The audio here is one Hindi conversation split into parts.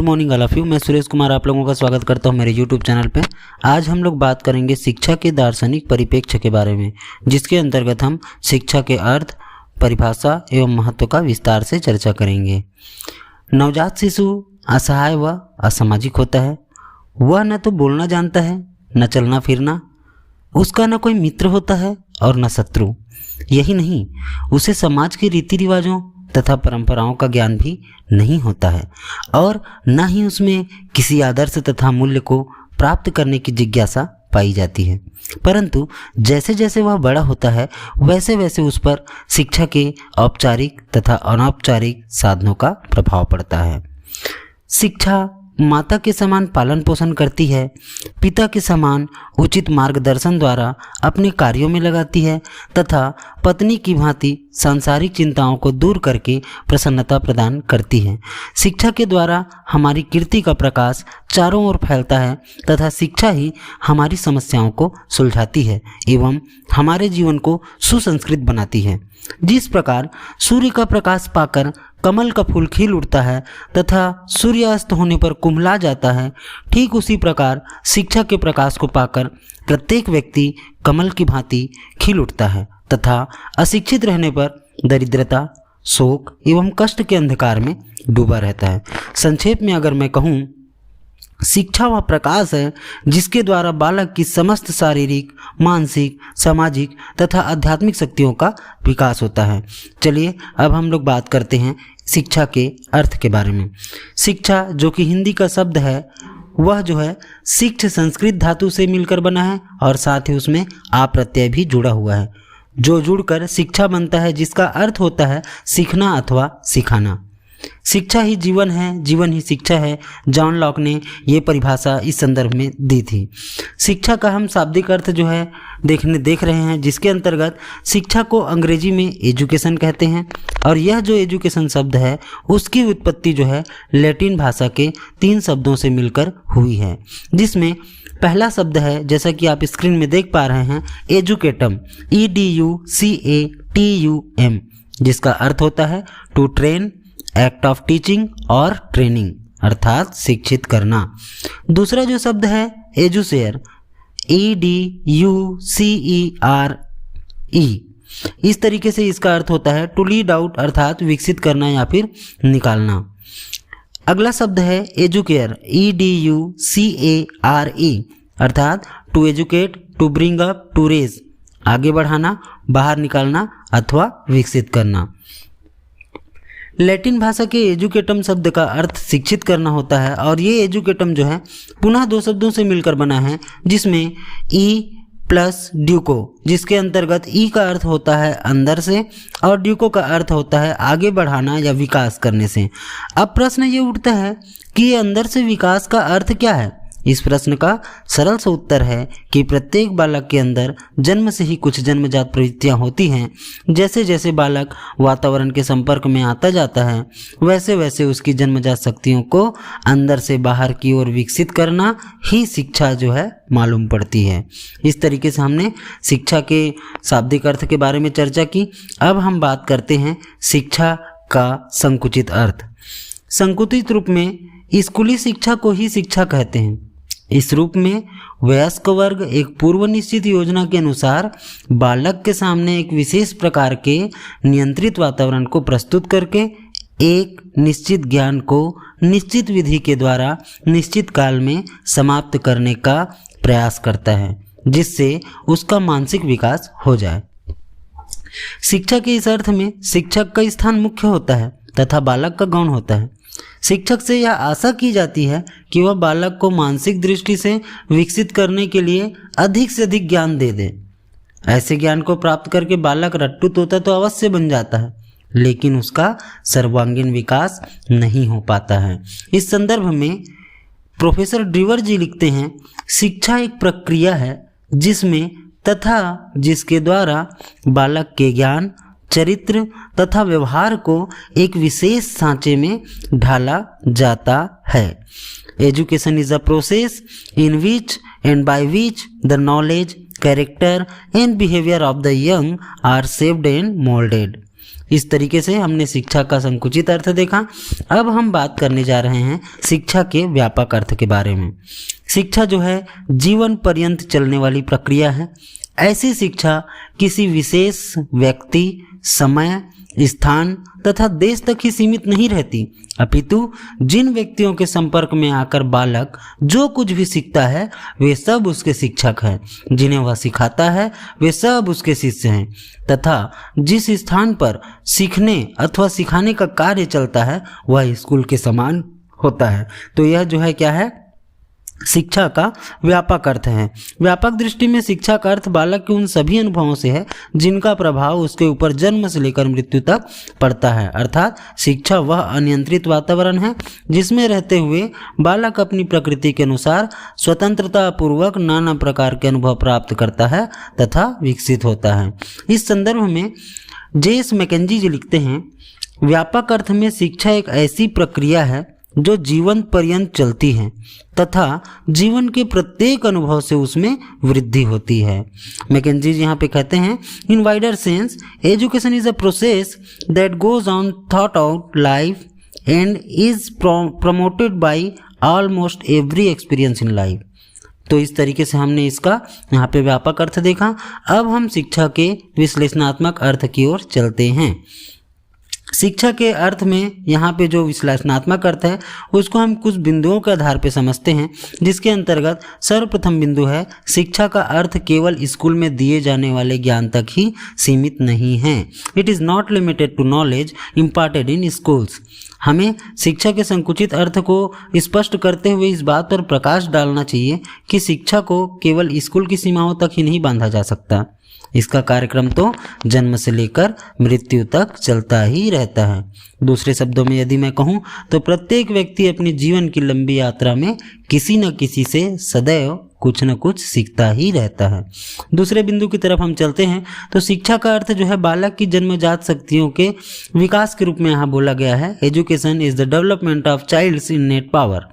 Good morning all of you. मैं सुरेश कुमार आप लोगों का स्वागत करता हूं मेरे यूट्यूब चैनल पे। आज हम लोग बात करेंगे शिक्षा के दार्शनिक परिप्रेक्ष्य के बारे में, जिसके अंतर्गत हम शिक्षा के अर्थ, परिभाषा एवं महत्व का विस्तार से चर्चा करेंगे। नवजात शिशु असहाय व असामाजिक होता है। वह न तो बोलना जानता है, न चलना फिरना। उसका न कोई मित्र होता है और न शत्रु। यही नहीं, उसे समाज के रीति रिवाजों तथा परंपराओं का ज्ञान भी नहीं होता है और न ही उसमें किसी आदर्श तथा मूल्य को प्राप्त करने की जिज्ञासा पाई जाती है। परंतु जैसे जैसे वह बड़ा होता है वैसे वैसे उस पर शिक्षा के औपचारिक तथा अनौपचारिक साधनों का प्रभाव पड़ता है। शिक्षा माता के समान पालन पोषण करती है, पिता के समान उचित मार्गदर्शन द्वारा अपने कार्यों में लगाती है तथा पत्नी की भांति सांसारिक चिंताओं को दूर करके प्रसन्नता प्रदान करती है। शिक्षा के द्वारा हमारी कीर्ति का प्रकाश चारों ओर फैलता है तथा शिक्षा ही हमारी समस्याओं को सुलझाती है एवं हमारे जीवन को सुसंस्कृत बनाती है। जिस प्रकार सूर्य का प्रकाश पाकर कमल का फूल खिल उठता है तथा सूर्यास्त होने पर कुम्हला जाता है, ठीक उसी प्रकार शिक्षा के प्रकाश को पाकर प्रत्येक व्यक्ति कमल की भांति खिल उठता है तथा अशिक्षित रहने पर दरिद्रता, शोक एवं कष्ट के अंधकार में डूबा रहता है। संक्षेप में अगर मैं कहूँ, शिक्षा वह प्रकाश है जिसके द्वारा बालक की समस्त शारीरिक, मानसिक, सामाजिक तथा आध्यात्मिक शक्तियों का विकास होता है। चलिए अब हम लोग बात करते हैं शिक्षा के अर्थ के बारे में। शिक्षा जो कि हिंदी का शब्द है, वह जो है शिक्ष संस्कृत धातु से मिलकर बना है और साथ ही उसमें आ प्रत्यय भी जुड़ा हुआ है, जो जुड़कर शिक्षा बनता है, जिसका अर्थ होता है सीखना अथवा सिखाना। शिक्षा ही जीवन है, जीवन ही शिक्षा है। जॉन लॉक ने ये परिभाषा इस संदर्भ में दी थी। शिक्षा का हम शाब्दिक अर्थ जो है देख रहे हैं, जिसके अंतर्गत शिक्षा को अंग्रेजी में एजुकेशन कहते हैं और यह जो एजुकेशन शब्द है उसकी उत्पत्ति जो है लैटिन भाषा के 3 शब्दों से मिलकर हुई है, जिसमें पहला शब्द है, जैसा कि आप स्क्रीन में देख पा रहे हैं, एजुकेटम, EDUCATUM, जिसका अर्थ होता है to train, act of teaching और ट्रेनिंग, अर्थात शिक्षित करना। दूसरा जो शब्द है एजुसेयर, EDUCERE, इस तरीके से इसका अर्थ होता है टू लीड आउट, अर्थात विकसित करना या फिर निकालना। अगला शब्द है एजुकेयर, EDUCARE, अर्थात to educate, to bring up, to raise, आगे बढ़ाना, बाहर निकालना अथवा विकसित करना। लैटिन भाषा के एजुकेटम शब्द का अर्थ शिक्षित करना होता है और ये एजुकेटम जो है पुनः 2 शब्दों से मिलकर बना है, जिसमें ई प्लस ड्यूको, जिसके अंतर्गत ई का अर्थ होता है अंदर से और ड्यूको का अर्थ होता है आगे बढ़ाना या विकास करने से। अब प्रश्न ये उठता है कि ये अंदर से विकास का अर्थ क्या है। इस प्रश्न का सरल सा उत्तर है कि प्रत्येक बालक के अंदर जन्म से ही कुछ जन्मजात प्रवृत्तियां होती हैं। जैसे जैसे बालक वातावरण के संपर्क में आता जाता है वैसे वैसे उसकी जन्मजात शक्तियों को अंदर से बाहर की ओर विकसित करना ही शिक्षा जो है मालूम पड़ती है। इस तरीके से हमने शिक्षा के शाब्दिक अर्थ के बारे में चर्चा की। अब हम बात करते हैं शिक्षा का संकुचित अर्थ। संकुचित रूप में स्कूली शिक्षा को ही शिक्षा कहते हैं। इस रूप में वयस्क वर्ग एक पूर्व निश्चित योजना के अनुसार बालक के सामने एक विशेष प्रकार के नियंत्रित वातावरण को प्रस्तुत करके एक निश्चित ज्ञान को निश्चित विधि के द्वारा निश्चित काल में समाप्त करने का प्रयास करता है, जिससे उसका मानसिक विकास हो जाए। शिक्षा के इस अर्थ में शिक्षक का स्थान मुख्य होता है तथा बालक का गौण होता है। शिक्षक से यह आशा की जाती है कि वह बालक को मानसिक दृष्टि से विकसित करने के लिए अधिक से अधिक ज्ञान दे दे। ऐसे ज्ञान को प्राप्त करके बालक रट्टू तोता तो अवश्य बन जाता है, लेकिन उसका सर्वांगीण विकास नहीं हो पाता है। इस संदर्भ में प्रोफेसर ड्रीवर जी लिखते हैं, शिक्षा एक प्रक्रिया है जिसमें तथा जिसके द्वारा बालक के ज्ञान, चरित्र तथा व्यवहार को एक विशेष सांचे में ढाला जाता है। Education is a process in which and by which the knowledge, character and behaviour of the young are shaped and moulded. इस तरीके से हमने शिक्षा का संकुचित अर्थ देखा। अब हम बात करने जा रहे हैं शिक्षा के व्यापक अर्थ के बारे में। शिक्षा जो है जीवन पर्यंत चलने वाली प्रक्रिया है। ऐसी शिक्षा किसी विशेष व्यक्ति, समय, स्थान तथा देश तक ही सीमित नहीं रहती, अपितु जिन व्यक्तियों के संपर्क में आकर बालक जो कुछ भी सीखता है वे सब उसके शिक्षक हैं। जिन्हें वह सिखाता है वे सब उसके शिष्य हैं तथा जिस स्थान पर सीखने अथवा सिखाने का कार्य चलता है वह स्कूल के समान होता है। तो यह जो है क्या है, शिक्षा का व्यापक अर्थ है। व्यापक दृष्टि में शिक्षा का अर्थ बालक के उन सभी अनुभवों से है जिनका प्रभाव उसके ऊपर जन्म से लेकर मृत्यु तक पड़ता है। अर्थात शिक्षा वह अनियंत्रित वातावरण है जिसमें रहते हुए बालक अपनी प्रकृति के अनुसार स्वतंत्रता पूर्वक नाना प्रकार के अनुभव प्राप्त करता है तथा विकसित होता है। इस संदर्भ में जेस मैकेंजी जी लिखते हैं, व्यापक अर्थ में शिक्षा एक ऐसी प्रक्रिया है जो जीवन पर्यंत चलती है तथा जीवन के प्रत्येक अनुभव से उसमें वृद्धि होती है। मैकेंजी यहाँ पे कहते हैं, in wider sense education is a process that goes on थॉट आउट life and is promoted by almost every experience in life. तो इस तरीके से हमने इसका यहाँ पे व्यापक अर्थ देखा। अब हम शिक्षा के विश्लेषणात्मक अर्थ की ओर चलते हैं। शिक्षा के अर्थ में यहाँ पे जो विश्लेषणात्मक अर्थ है उसको हम कुछ बिंदुओं के आधार पे समझते हैं, जिसके अंतर्गत सर्वप्रथम बिंदु है, शिक्षा का अर्थ केवल स्कूल में दिए जाने वाले ज्ञान तक ही सीमित नहीं है। It is not limited to knowledge imparted in schools. हमें शिक्षा के संकुचित अर्थ को स्पष्ट करते हुए इस बात पर प्रकाश डालना चाहिए कि शिक्षा को केवल स्कूल की सीमाओं तक ही नहीं बांधा जा सकता। इसका कार्यक्रम तो जन्म से लेकर मृत्यु तक चलता ही रहता है। दूसरे शब्दों में यदि मैं कहूँ तो प्रत्येक व्यक्ति अपने जीवन की लंबी यात्रा में किसी न किसी से सदैव कुछ न कुछ सीखता ही रहता है। दूसरे बिंदु की तरफ हम चलते हैं तो शिक्षा का अर्थ जो है बालक की जन्मजात शक्तियों के विकास के रूप में यहाँ बोला गया है। Education is the development of child's innate power.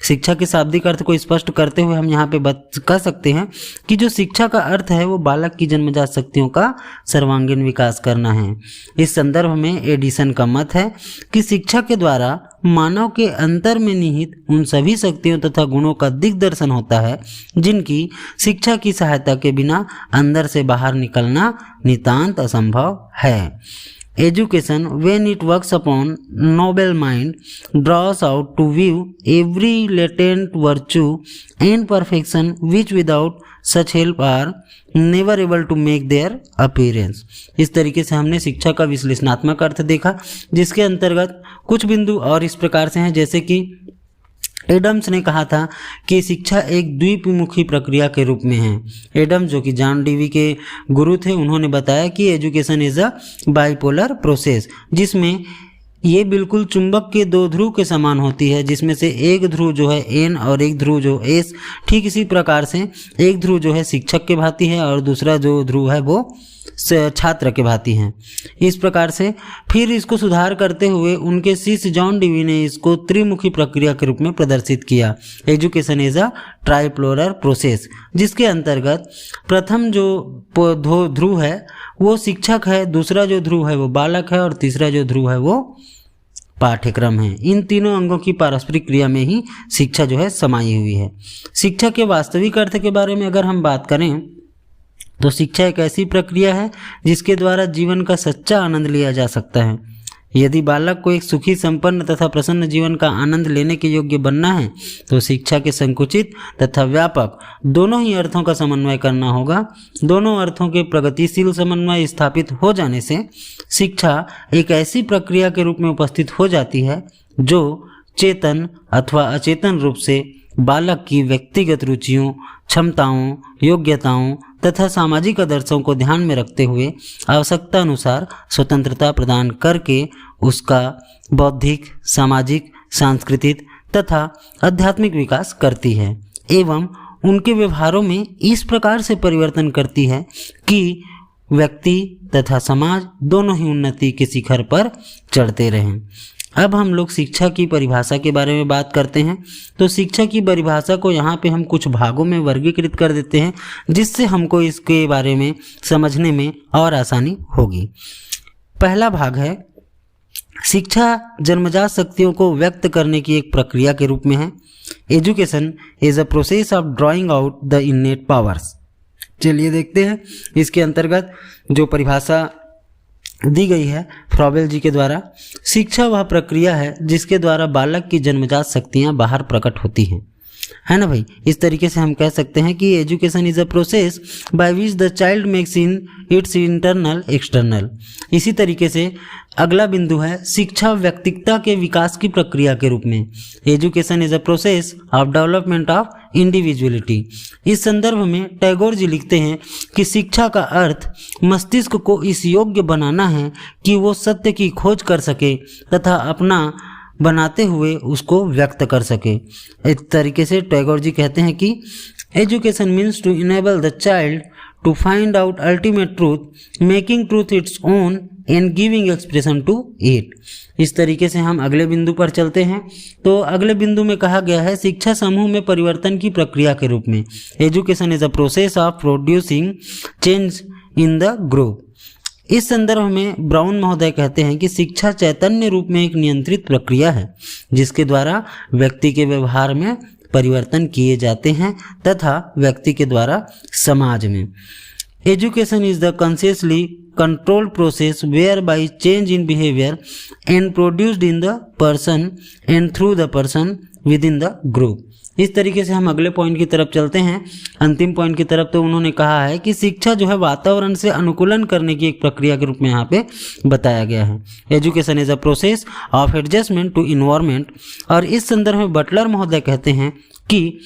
शिक्षा के शाब्दिक अर्थ को स्पष्ट करते हुए हम यहाँ पे कह सकते हैं कि जो शिक्षा का अर्थ है वो बालक की जन्मजात शक्तियों का सर्वांगीण विकास करना है। इस संदर्भ में एडिसन का मत है कि शिक्षा के द्वारा मानव के अंतर में निहित उन सभी शक्तियों तथा गुणों का दिग्दर्शन होता है जिनकी शिक्षा की सहायता के बिना अंदर से बाहर निकलना नितांत असंभव है। Education, when it works upon noble mind, draws out to view every latent virtue and perfection which without such help are never able to make their appearance। इस तरीके से हमने शिक्षा का विश्लेषणात्मक अर्थ देखा, जिसके अंतर्गत कुछ बिंदु और इस प्रकार से हैं, जैसे कि एडम्स ने कहा था कि शिक्षा एक द्विमुखी प्रक्रिया के रूप में है। एडम्स जो कि जॉन डीवी के गुरु थे, उन्होंने बताया कि education is a bipolar process, जिसमें ये बिल्कुल चुंबक के दो ध्रुव के समान होती है, जिसमें से एक ध्रुव जो है एन और एक ध्रुव जो एस। ठीक इसी प्रकार से एक ध्रुव जो है शिक्षक के भांति है और दूसरा जो ध्रुव है वो छात्र के भांति हैं। इस प्रकार से फिर इसको सुधार करते हुए उनके शिष्य जॉन डीवी ने इसको त्रिमुखी प्रक्रिया के रूप में प्रदर्शित किया। Education is a tripolar process, जिसके अंतर्गत प्रथम जो ध्रुव है वो शिक्षक है, दूसरा जो ध्रुव है वो बालक है और तीसरा जो ध्रुव है वो पाठ्यक्रम है। इन तीनों अंगों की पारस्परिक क्रिया में ही शिक्षा जो है समाई हुई है। शिक्षा के वास्तविक अर्थ के बारे में अगर हम बात करें तो शिक्षा एक ऐसी प्रक्रिया है जिसके द्वारा जीवन का सच्चा आनंद लिया जा सकता है। यदि बालक को एक सुखी, संपन्न तथा प्रसन्न जीवन का आनंद लेने के योग्य बनना है तो शिक्षा के संकुचित तथा व्यापक दोनों ही अर्थों का समन्वय करना होगा। दोनों अर्थों के प्रगतिशील समन्वय स्थापित हो जाने से शिक्षा एक ऐसी प्रक्रिया के रूप में उपस्थित हो जाती है जो चेतन अथवा अचेतन रूप से बालक की व्यक्तिगत रुचियों, क्षमताओं, योग्यताओं तथा सामाजिक आदर्शों को ध्यान में रखते हुए आवश्यकता अनुसार स्वतंत्रता प्रदान करके उसका बौद्धिक, सामाजिक, सांस्कृतिक तथा आध्यात्मिक विकास करती है एवं उनके व्यवहारों में इस प्रकार से परिवर्तन करती है कि व्यक्ति तथा समाज दोनों ही उन्नति के शिखर पर चढ़ते रहें। अब हम लोग शिक्षा की परिभाषा के बारे में बात करते हैं। तो शिक्षा की परिभाषा को यहाँ पे हम कुछ भागों में वर्गीकृत कर देते हैं, जिससे हमको इसके बारे में समझने में और आसानी होगी। पहला भाग है शिक्षा जन्मजात शक्तियों को व्यक्त करने की एक प्रक्रिया के रूप में है। Education is a process of drawing out the innate powers. चलिए देखते हैं इसके अंतर्गत जो परिभाषा दी गई है फ्रॉबेल जी के द्वारा। शिक्षा वह प्रक्रिया है जिसके द्वारा बालक की जन्मजात शक्तियां बाहर प्रकट होती हैं, है ना भाई। इस तरीके से हम कह सकते हैं कि education is a process by which the child makes in its internal external. इसी तरीके से अगला बिंदु है शिक्षा व्यक्तित्व के विकास की प्रक्रिया के रूप में। Education is a process of development of individuality. इस संदर्भ में टैगोर जी लिखते हैं कि शिक्षा का अर्थ मस्तिष्क को इस योग्य बनाना है कि वो सत्य की खोज कर सके तथा अपना बनाते हुए उसको व्यक्त कर सके। इस तरीके से टैगोर जी कहते हैं कि education means to enable the child to find out ultimate truth, making truth its own and giving expression to it. इस तरीके से हम अगले बिंदु पर चलते हैं। तो अगले बिंदु में कहा गया है शिक्षा समूह में परिवर्तन की प्रक्रिया के रूप में। Education is a process of producing change in the group. इस संदर्भ में ब्राउन महोदय कहते हैं कि शिक्षा चैतन्य रूप में एक नियंत्रित प्रक्रिया है जिसके द्वारा व्यक्ति के व्यवहार में परिवर्तन किए जाते हैं तथा व्यक्ति के द्वारा समाज में। Education is the consciously controlled process whereby change in behaviour and produced in the person and through the person within the group. इस तरीके से हम अगले पॉइंट की तरफ चलते हैं, अंतिम पॉइंट की तरफ। तो उन्होंने कहा है कि शिक्षा जो है वातावरण से अनुकूलन करने की एक प्रक्रिया के रूप में यहाँ पे बताया गया है। Education is a process of adjustment to environment. और इस संदर्भ में बटलर महोदय कहते हैं कि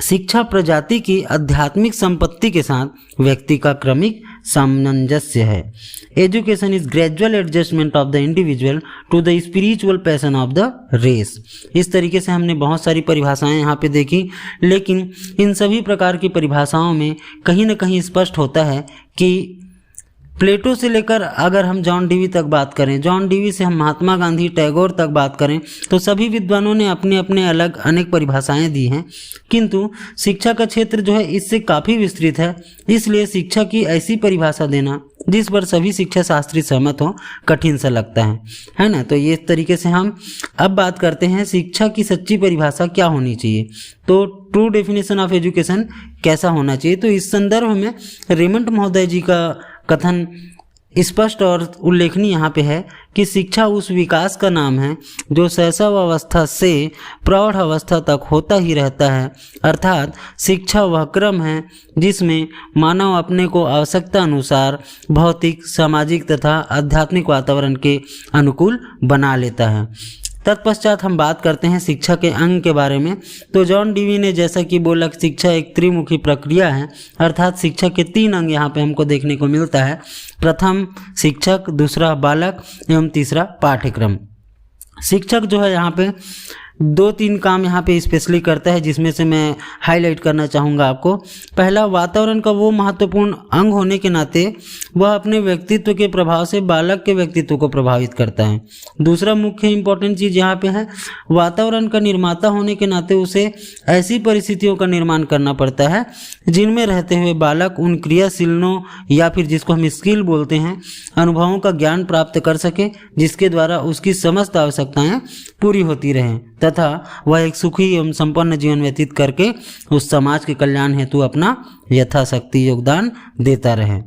शिक्षा प्रजाति की आध्यात्मिक संपत्ति के साथ व्यक्ति का क्रमिक सामंजस्य है। Education is gradual adjustment of the individual to the spiritual passion of the race. इस तरीके से हमने बहुत सारी परिभाषाएं यहाँ पे देखी, लेकिन इन सभी प्रकार की परिभाषाओं में कहीं ना कहीं स्पष्ट होता है कि प्लेटो से लेकर अगर हम जॉन डीवी तक बात करें, जॉन डीवी से हम महात्मा गांधी, टैगोर तक बात करें, तो सभी विद्वानों ने अपने अपने अलग अनेक परिभाषाएं दी हैं। किंतु शिक्षा का क्षेत्र जो है इससे काफ़ी विस्तृत है, इसलिए शिक्षा की ऐसी परिभाषा देना जिस पर सभी शिक्षा शास्त्री सहमत हों कठिन सा लगता है ना। तो ये इस तरीके से हम अब बात करते हैं शिक्षा की सच्ची परिभाषा क्या होनी चाहिए। तो ट्रू डेफिनेशन ऑफ एजुकेशन कैसा होना चाहिए। तो इस संदर्भ में रेमंड महोदय जी का कथन स्पष्ट और उल्लेखनीय यहाँ पे है कि शिक्षा उस विकास का नाम है जो शैशव अवस्था से प्रौढ़ अवस्था तक होता ही रहता है। अर्थात शिक्षा वह क्रम है जिसमें मानव अपने को आवश्यकता अनुसार भौतिक, सामाजिक तथा आध्यात्मिक वातावरण के अनुकूल बना लेता है। तत्पश्चात हम बात करते हैं शिक्षा के अंग के बारे में। तो जॉन डीवी ने जैसा कि बोला शिक्षा एक त्रिमुखी प्रक्रिया है, अर्थात शिक्षा के 3 अंग यहाँ पे हमको देखने को मिलता है। प्रथम शिक्षक, दूसरा बालक एवं तीसरा पाठ्यक्रम। शिक्षक जो है यहाँ पे 2-3 काम यहाँ पे स्पेशली करता है जिसमें से मैं हाईलाइट करना चाहूँगा आपको। पहला, वातावरण का वो महत्वपूर्ण अंग होने के नाते वह अपने व्यक्तित्व के प्रभाव से बालक के व्यक्तित्व को प्रभावित करता है। दूसरा मुख्य इंपॉर्टेंट चीज़ यहाँ पे है, वातावरण का निर्माता होने के नाते उसे ऐसी परिस्थितियों का निर्माण करना पड़ता है जिनमें रहते हुए बालक उन क्रियाशीलनों या फिर जिसको हम स्किल बोलते हैं अनुभवों का ज्ञान प्राप्त कर सके जिसके द्वारा उसकी समस्त आवश्यकताएं पूरी होती रहें तथा वह एक सुखी एवं संपन्न जीवन व्यतीत करके उस समाज के कल्याण हेतु अपना यथाशक्ति योगदान देता रहे।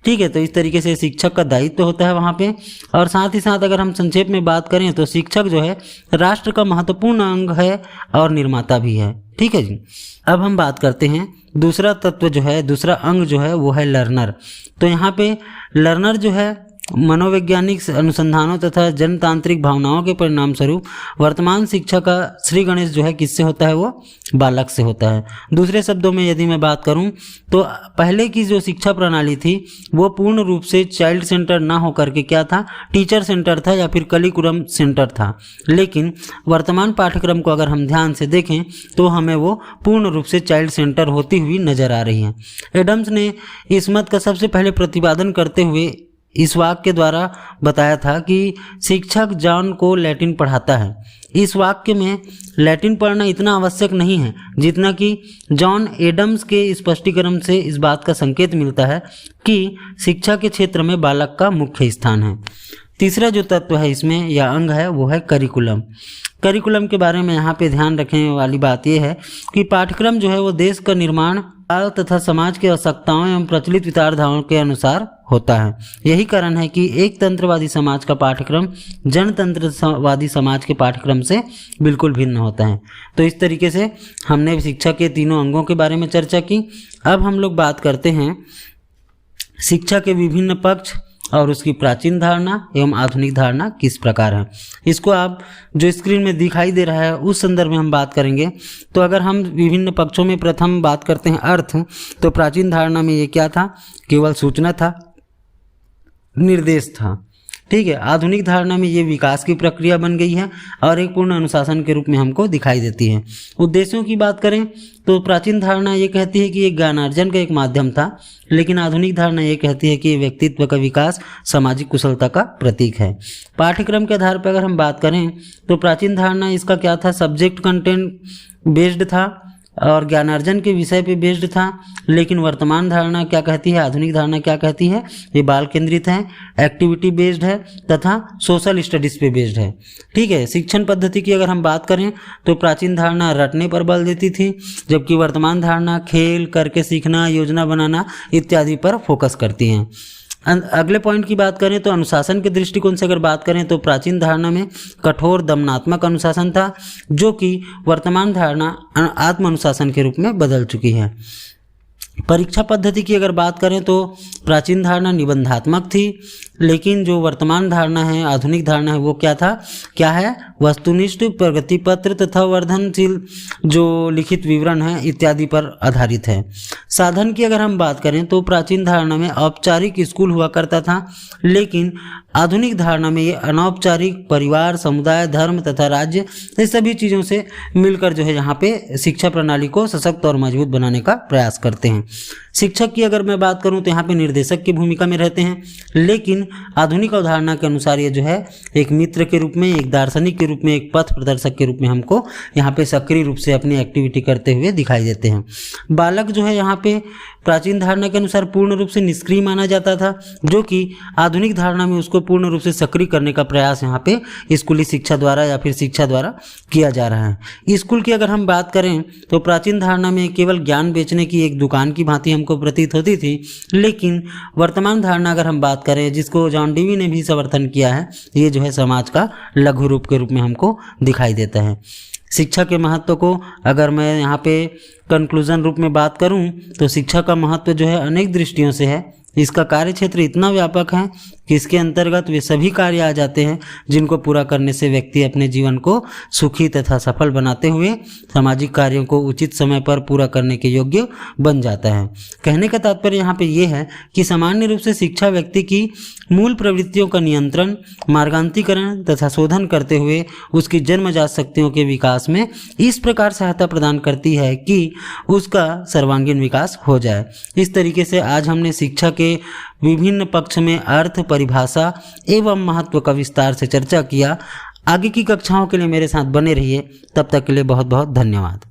ठीक है, तो इस तरीके से शिक्षक का दायित्व होता है वहाँ पे। और साथ ही साथ अगर हम संक्षेप में बात करें तो शिक्षक जो है राष्ट्र का महत्वपूर्ण अंग है और निर्माता भी है। ठीक है जी। अब हम बात करते हैं दूसरा तत्व जो है, दूसरा अंग जो है वो है लर्नर। तो यहाँ पे लर्नर जो है मनोवैज्ञानिक अनुसंधानों तथा जनतांत्रिक भावनाओं के परिणाम स्वरूप वर्तमान शिक्षा का श्री गणेश जो है किससे होता है, वो बालक से होता है। दूसरे शब्दों में यदि मैं बात करूं तो पहले की जो शिक्षा प्रणाली थी वो पूर्ण रूप से चाइल्ड सेंटर ना होकर के क्या था, टीचर सेंटर था या फिर कलिकुलम सेंटर था। लेकिन वर्तमान पाठ्यक्रम को अगर हम ध्यान से देखें तो हमें वो पूर्ण रूप से चाइल्ड सेंटर होती हुई नजर आ रही है। एडम्स ने इस मत का सबसे पहले प्रतिपादन करते हुए इस वाक्य द्वारा बताया था कि शिक्षक जॉन को लैटिन पढ़ाता है। इस वाक्य में लैटिन पढ़ना इतना आवश्यक नहीं है जितना कि जॉन एडम्स के स्पष्टीकरण से इस बात का संकेत मिलता है कि शिक्षा के क्षेत्र में बालक का मुख्य स्थान है। तीसरा जो तत्व है इसमें या अंग है वो है करिकुलम। करिकुलम के बारे में यहाँ पे ध्यान रखने वाली बात यह है कि पाठ्यक्रम जो है वो देश का निर्माण तथा समाज की आवश्यकताओं एवं प्रचलित विचारधाराओं के अनुसार होता है। यही कारण है कि एक तंत्रवादी समाज का पाठ्यक्रम जनतंत्रवादी समाज के पाठ्यक्रम से बिल्कुल भिन्न होता है। तो इस तरीके से हमने शिक्षा के तीनों अंगों के बारे में चर्चा की। अब हम लोग बात करते हैं शिक्षा के विभिन्न पक्ष और उसकी प्राचीन धारणा एवं आधुनिक धारणा किस प्रकार है। इसको आप जो स्क्रीन में दिखाई दे रहा है उस संदर्भ में हम बात करेंगे। तो अगर हम विभिन्न पक्षों में प्रथम बात करते हैं अर्थ, तो प्राचीन धारणा में ये क्या था, केवल सूचना था, निर्देश था। ठीक है। आधुनिक धारणा में ये विकास की प्रक्रिया बन गई है और एक पूर्ण अनुशासन के रूप में हमको दिखाई देती है। उद्देश्यों की बात करें तो प्राचीन धारणा ये कहती है कि ये ज्ञानार्जन का एक माध्यम था, लेकिन आधुनिक धारणा ये कहती है कि ये व्यक्तित्व का विकास, सामाजिक कुशलता का प्रतीक है। पाठ्यक्रम के आधार पर अगर हम बात करें तो प्राचीन धारणा इसका क्या था, सब्जेक्ट कंटेंट बेस्ड था और ज्ञानार्जन के विषय पे बेस्ड था। लेकिन वर्तमान धारणा क्या कहती है, आधुनिक धारणा क्या कहती है, ये बाल केंद्रित है, एक्टिविटी बेस्ड है तथा सोशल स्टडीज पे बेस्ड है। ठीक है। शिक्षण पद्धति की अगर हम बात करें तो प्राचीन धारणा रटने पर बल देती थी, जबकि वर्तमान धारणा खेल करके सीखना, योजना बनाना इत्यादि पर फोकस करती हैं। अगले पॉइंट की बात करें तो अनुशासन के दृष्टिकोण से अगर बात करें तो प्राचीन धारणा में कठोर दमनात्मक अनुशासन था, जो कि वर्तमान धारणा आत्म अनुशासन के रूप में बदल चुकी है। परीक्षा पद्धति की अगर बात करें तो प्राचीन धारणा निबंधात्मक थी, लेकिन जो वर्तमान धारणा है, आधुनिक धारणा है, वो क्या है, वस्तुनिष्ठ, प्रगति पत्र तथा वर्धनशील जो लिखित विवरण है इत्यादि पर आधारित है। साधन की अगर हम बात करें तो प्राचीन धारणा में औपचारिक स्कूल हुआ करता था, लेकिन आधुनिक धारणा में ये अनौपचारिक परिवार, समुदाय, धर्म तथा राज्य, इस सभी चीज़ों से मिलकर जो है यहाँ पे शिक्षा प्रणाली को सशक्त और मजबूत बनाने का प्रयास करते हैं। शिक्षक की अगर मैं बात करूं तो यहाँ पे निर्देशक की भूमिका में रहते हैं, लेकिन आधुनिक अवधारणा के अनुसार ये जो है एक मित्र के रूप में, एक दार्शनिक के रूप में, एक पथ प्रदर्शक के रूप में हमको यहाँ पे सक्रिय रूप से अपनी एक्टिविटी करते हुए दिखाई देते हैं। बालक जो है यहाँ पे प्राचीन धारणा के अनुसार पूर्ण रूप से निष्क्रिय माना जाता था, जो कि आधुनिक धारणा में उसको पूर्ण रूप से सक्रिय करने का प्रयास यहाँ पे स्कूली शिक्षा द्वारा या फिर शिक्षा द्वारा किया जा रहा है। स्कूल की अगर हम बात करें तो प्राचीन धारणा में केवल ज्ञान बेचने की एक दुकान की भांति हमको प्रतीत होती थी, लेकिन वर्तमान धारणा अगर हम बात करें, जिसको जॉन डेवी ने भी समर्थन किया है, ये जो है समाज का लघु रूप के रूप में हमको दिखाई देता है। शिक्षा के महत्व को अगर मैं यहाँ पे कंक्लूजन रूप में बात करूँ तो शिक्षा का महत्व जो है अनेक दृष्टियों से है। इसका कार्य क्षेत्र इतना व्यापक है कि इसके अंतर्गत वे सभी कार्य आ जाते हैं जिनको पूरा करने से व्यक्ति अपने जीवन को सुखी तथा सफल बनाते हुए सामाजिक कार्यों को उचित समय पर पूरा करने के योग्य बन जाता है। कहने का तात्पर्य यहाँ पे ये है कि सामान्य रूप से शिक्षा व्यक्ति की मूल प्रवृत्तियों का नियंत्रण, मार्गांतीकरण तथा शोधन करते हुए उसकी जन्मजात शक्तियों के विकास में इस प्रकार सहायता प्रदान करती है कि उसका सर्वांगीण विकास हो जाए। इस तरीके से आज हमने शिक्षा के विभिन्न पक्ष में अर्थ, परिभाषा एवं महत्व का विस्तार से चर्चा किया। आगे की कक्षाओं के लिए मेरे साथ बने रहिए। तब तक के लिए बहुत बहुत धन्यवाद।